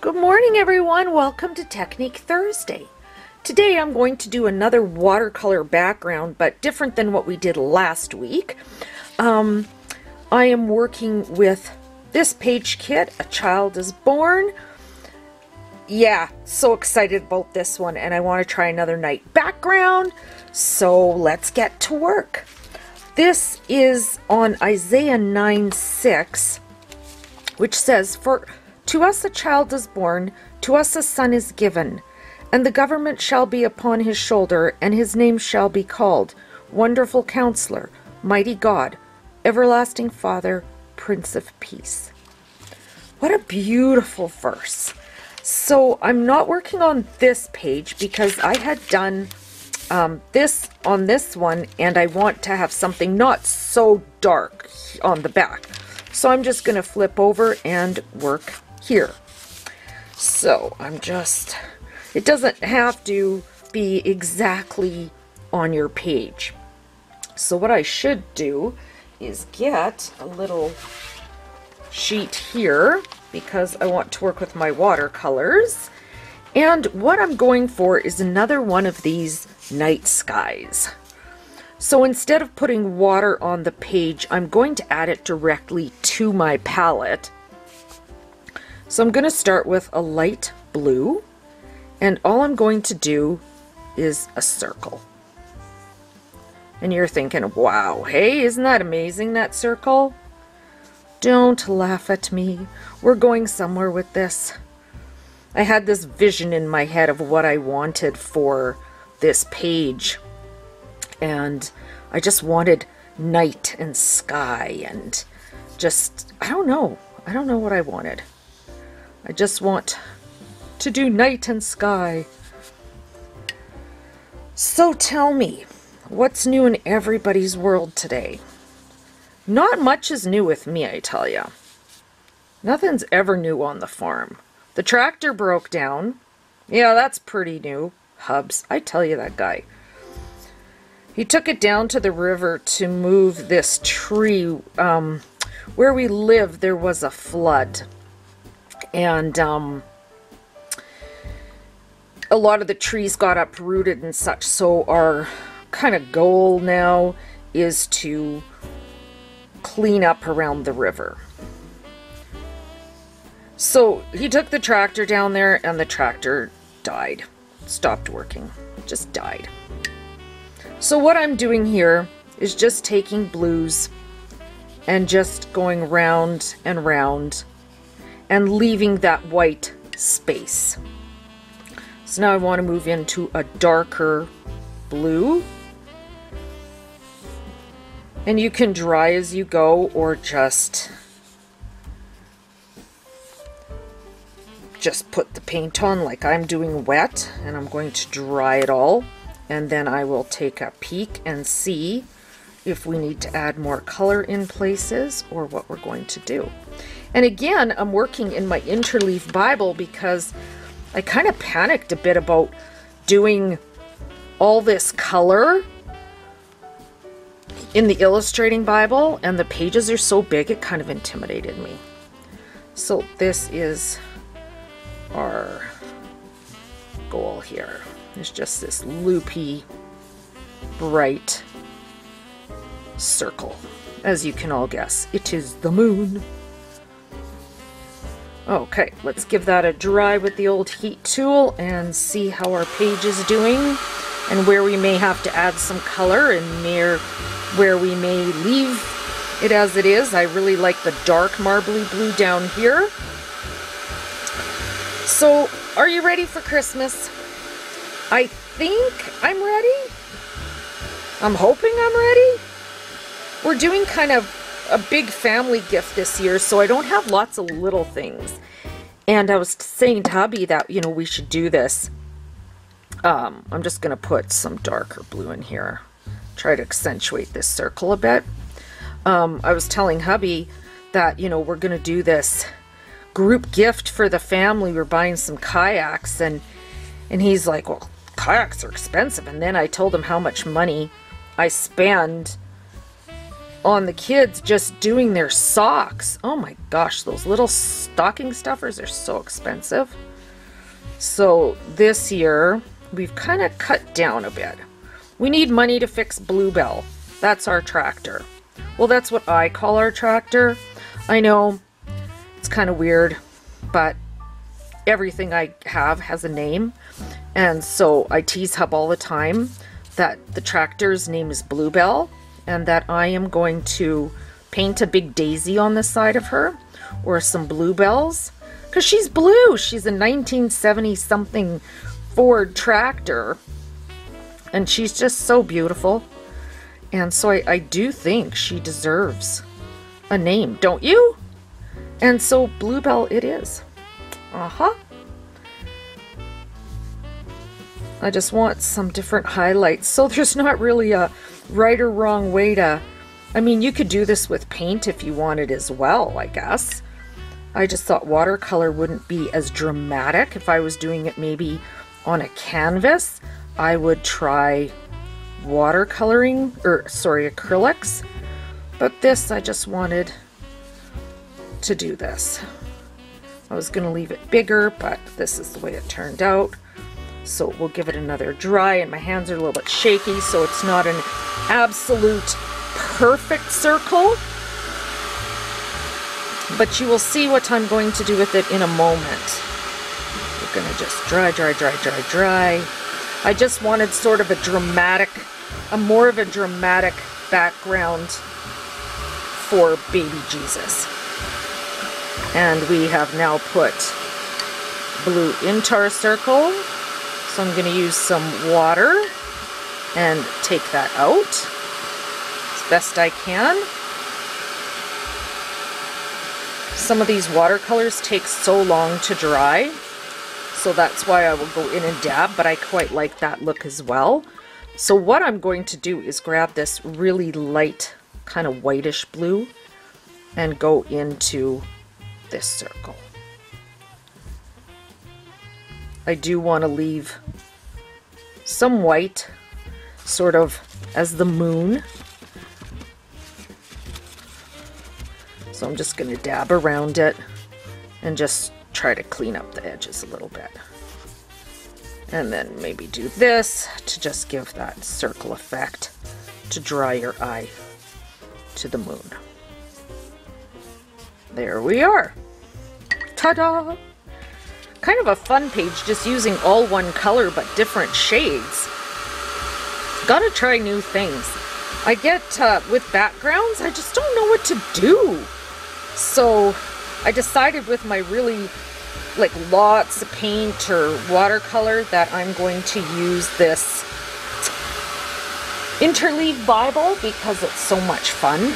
Good morning, everyone. Welcome to Technique Thursday. Today I'm going to do another watercolor background, but different than what we did last week. I am working with this page kit, A Child is Born. Yeah, so excited about this one, and I want to try another night background, so let's get to work. This is on Isaiah 9:6, which says, To us a child is born, to us a son is given, and the government shall be upon his shoulder, and his name shall be called Wonderful Counselor, Mighty God, Everlasting Father, Prince of Peace. What a beautiful verse. So I'm not working on this page because I had done this on this one, and I want to have something not so dark on the back. So I'm just going to flip over and work here. So it doesn't have to be exactly on your page. So what I should do is get a little sheet here because I want to work with my watercolors. And what I'm going for is another one of these night skies. So instead of putting water on the page, I'm going to add it directly to my palette. So I'm going to start with a light blue, and all I'm going to do is a circle. And you're thinking, wow, hey, isn't that amazing, that circle? Don't laugh at me. We're going somewhere with this. I had this vision in my head of what I wanted for this page. And I just wanted night and sky and just, I don't know what I wanted. I just want to do night and sky. So tell me, what's new in everybody's world today? Not much is new with me, I tell ya. Nothing's ever new on the farm. The tractor broke down. Yeah, that's pretty new. Hubs, I tell you, that guy. He took it down to the river to move this tree. Where we live, there was a flood. And a lot of the trees got uprooted and such. So our kind of goal now is to clean up around the river. So he took the tractor down there, and the tractor died. Stopped working. Just died. So what I'm doing here is just taking blues and just going round and round and leaving that white space. So now I want to move into a darker blue. And you can dry as you go, or just put the paint on like I'm doing wet, and I'm going to dry it all. And then I will take a peek and see if we need to add more color in places or what we're going to do. And again, I'm working in my Interleaved Bible because I kind of panicked a bit about doing all this color in the Illustrating Bible, and the pages are so big it kind of intimidated me. So this is our goal here. There's just this loopy, bright circle. As you can all guess, it is the moon. Okay, let's give that a dry with the old heat tool and see how our page is doing, and where we may have to add some color and where we may leave it as it is. I really like the dark marbly blue down here. So, are you ready for Christmas? I think I'm ready. I'm hoping I'm ready. We're doing kind of a big family gift this year, so I don't have lots of little things. And I was saying to hubby that, we should do this. I'm just going to put some darker blue in here. Try to accentuate this circle a bit. I was telling hubby that, we're going to do this group gift for the family. We're buying some kayaks, and he's like, well, kayaks are expensive. And then I told him how much money I spend on the kids just doing their socks. Oh my gosh, those little stocking stuffers are so expensive. So this year, we've kind of cut down a bit. We need money to fix Bluebell. That's our tractor. Well, that's what I call our tractor. I know it's kind of weird, but everything I have has a name. And so I tease Hub all the time that the tractor's name is Bluebell, and that I am going to paint a big daisy on the side of her, or some bluebells, because she's blue. She's a 1970 something Ford tractor, and she's just so beautiful. And so I do think she deserves a name, don't you? And so Bluebell it is. I just want some different highlights, so there's not really a right or wrong way to... I mean, you could do this with paint if you wanted as well, I guess. I just thought watercolor wouldn't be as dramatic. If I was doing it maybe on a canvas, I would try watercoloring, or sorry, acrylics. But this, I just wanted to do this. I was going to leave it bigger, but this is the way it turned out. So we'll give it another dry, and my hands are a little bit shaky, so it's not an absolute perfect circle. But you will see what I'm going to do with it in a moment. We're going to just dry, dry, dry, dry, dry. I just wanted sort of a dramatic, more of a dramatic background for baby Jesus. And we have now put blue into our circle. So I'm going to use some water and take that out as best I can. Some of these watercolors take so long to dry, so that's why I will go in and dab, but I quite like that look as well. So what I'm going to do is grab this really light, kind of whitish blue and go into this circle. I do want to leave some white, sort of as the moon. So I'm just going to dab around it and just try to clean up the edges a little bit. And then maybe do this to just give that circle effect to draw your eye to the moon. There we are. Ta-da! Kind of a fun page, just using all one color but different shades. Gotta try new things. I get with backgrounds, I just don't know what to do. So I decided with my really like lots of paint or watercolor that I'm going to use this Interleaved Bible because it's so much fun.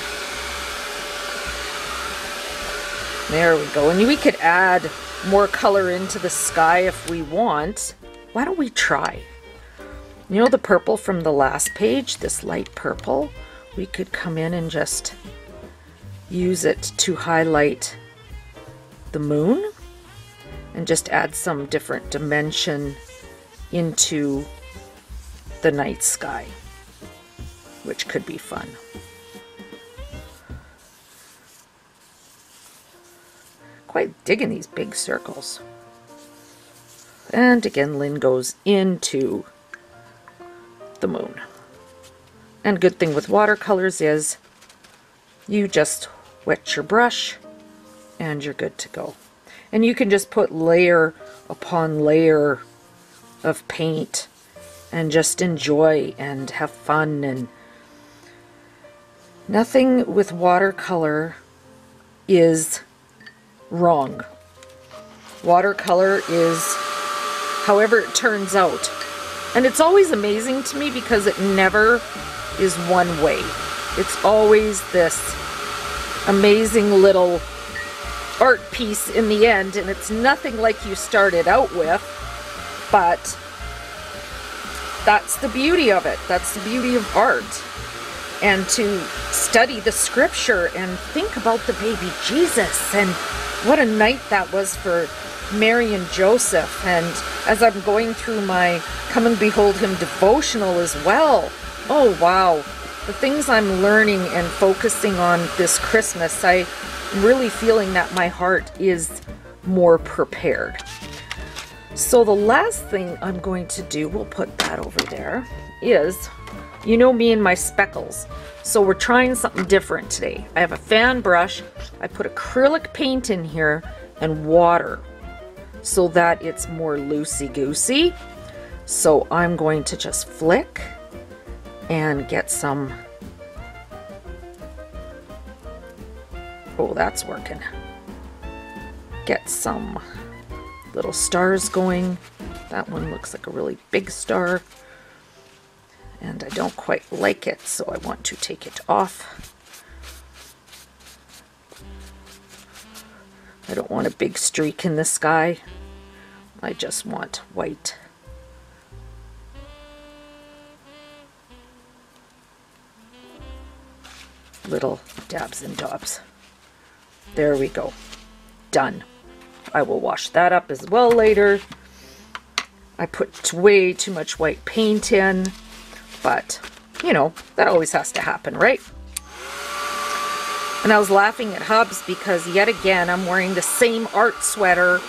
There we go. And we could add more color into the sky if we want. Why don't we try? You know the purple from the last page, this light purple? We could come in and just use it to highlight the moon and just add some different dimension into the night sky, which could be fun. Quite digging these big circles. And again, Lynn goes into the moon. And good thing with watercolors is you just wet your brush and you're good to go. And you can just put layer upon layer of paint and just enjoy and have fun. And nothing with watercolor is wrong. Watercolor is however it turns out. And it's always amazing to me because it never is one way. It's always this amazing little art piece in the end, and it's nothing like you started out with, but that's the beauty of it. That's the beauty of art. And to study the scripture and think about the baby Jesus, and what a night that was for Mary and Joseph. And as I'm going through my Come and Behold Him devotional as well, oh wow, the things I'm learning and focusing on this Christmas, I'm really feeling that my heart is more prepared. So the last thing I'm going to do, we'll put that over there, is, you know me and my speckles. So we're trying something different today. I have a fan brush. I put acrylic paint in here and water so that it's more loosey-goosey. So I'm going to just flick and get some, oh, that's working. Get some little stars going. That one looks like a really big star. And I don't quite like it, so I want to take it off. I don't want a big streak in the sky. I just want white. Little dabs and dobs. There we go. Done. I will wash that up as well later. I put way too much white paint in, but you know, that always has to happen, right? And I was laughing at Hubs because yet again I'm wearing the same art sweater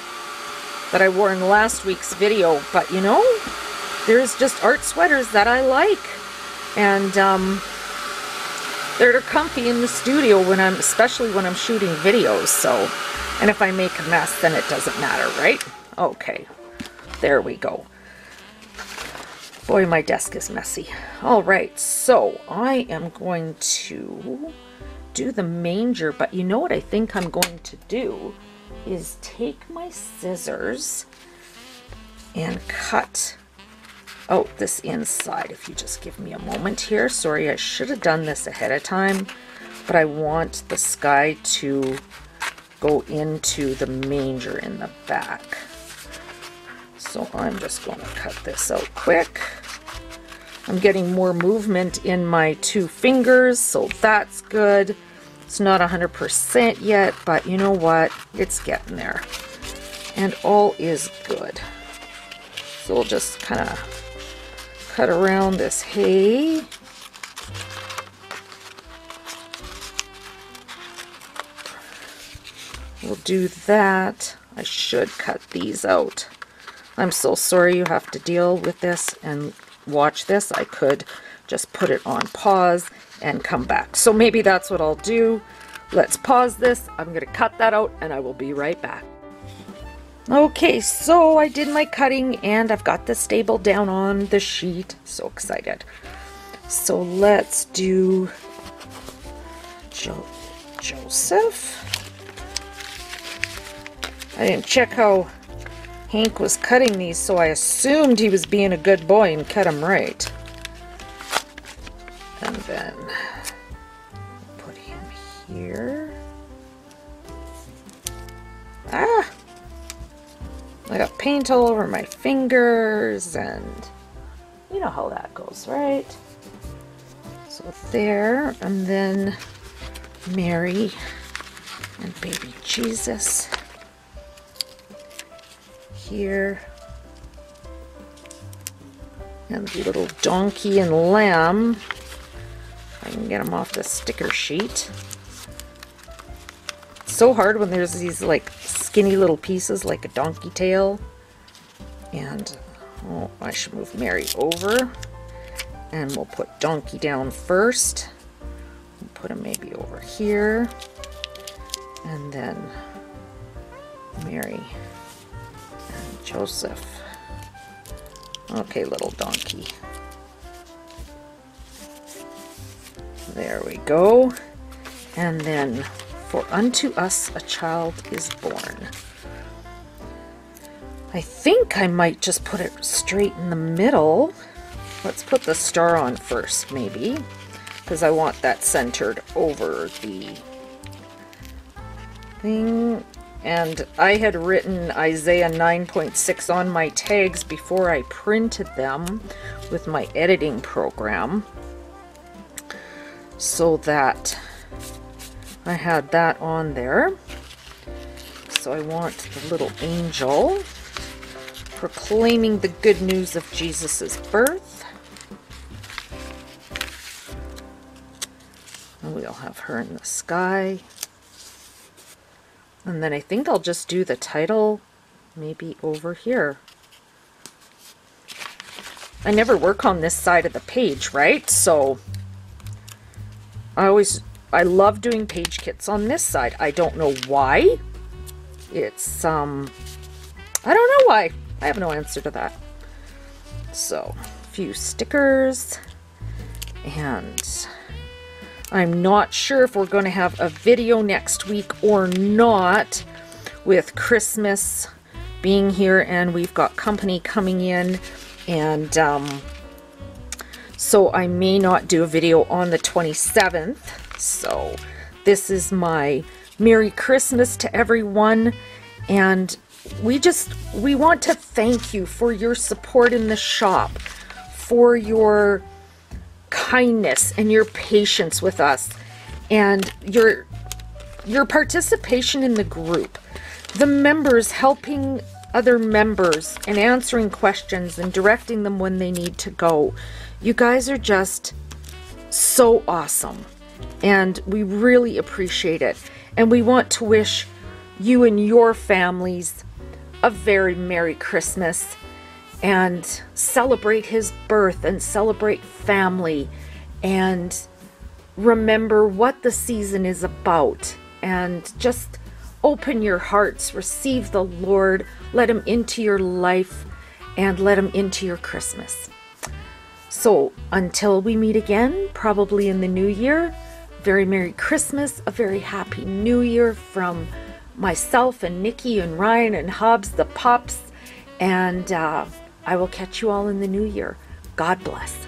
that I wore in last week's video, but you know, there's just art sweaters that I like, and they're comfy in the studio especially when I'm shooting videos. So, and if I make a mess, then it doesn't matter, right? Okay, there we go. Boy, my desk is messy. All right, so I am going to do the manger, but you know what I think I'm going to do is take my scissors and cut out this inside. If you just give me a moment here. Sorry, I should have done this ahead of time, but I want the sky to go into the manger in the back. So I'm just going to cut this out quick. I'm getting more movement in my two fingers, so that's good. It's not 100% yet, but you know what? It's getting there. And all is good. So we'll just kind of cut around this hay. We'll do that. I should cut these out. I'm so sorry you have to deal with this and watch this. I could just put it on pause and come back. So maybe that's what I'll do. Let's pause this. I'm going to cut that out and I will be right back. Okay, so I did my cutting and I've got this stapled down on the sheet. So excited. So let's do Joseph. I didn't check how Hank was cutting these, so I assumed he was being a good boy and cut them right. And then put him here. Ah! I got paint all over my fingers, and you know how that goes, right? So there, and then Mary and baby Jesus here, and the little donkey and lamb. I can get them off the sticker sheet. It's so hard when there's these like skinny little pieces like a donkey tail. And oh, I should move Mary over, and we'll put donkey down first. We'll put him maybe over here, and then Mary and Joseph. Okay, little donkey. There we go. And then, for unto us a child is born. I think I might just put it straight in the middle. Let's put the star on first, maybe, because I want that centered over the thing. And I had written Isaiah 9.6 on my tags before I printed them with my editing program, so that I had that on there. So I want the little angel proclaiming the good news of Jesus's birth. have her in the sky. And then I think I'll just do the title maybe over here. I never work on this side of the page, right? So I love doing page kits on this side. I don't know why. It's, I don't know why. I have no answer to that. So, a few stickers. And I'm not sure if we're going to have a video next week or not, with Christmas being here and we've got company coming in. And so I may not do a video on the 27th. So this is my Merry Christmas to everyone. And we want to thank you for your support in the shop, for your kindness and your patience with us, and your participation in the group, the members helping other members and answering questions and directing them when they need to go. You guys are just so awesome, and we really appreciate it. And we want to wish you and your families a very Merry Christmas, and celebrate his birth and celebrate family, and remember what the season is about, and just open your hearts, receive the Lord, let him into your life, and let him into your Christmas. So until we meet again, probably in the new year, very Merry Christmas, a very Happy New Year from myself and Nikki and Ryan and Hobbs the pups, and I will catch you all in the new year. God bless.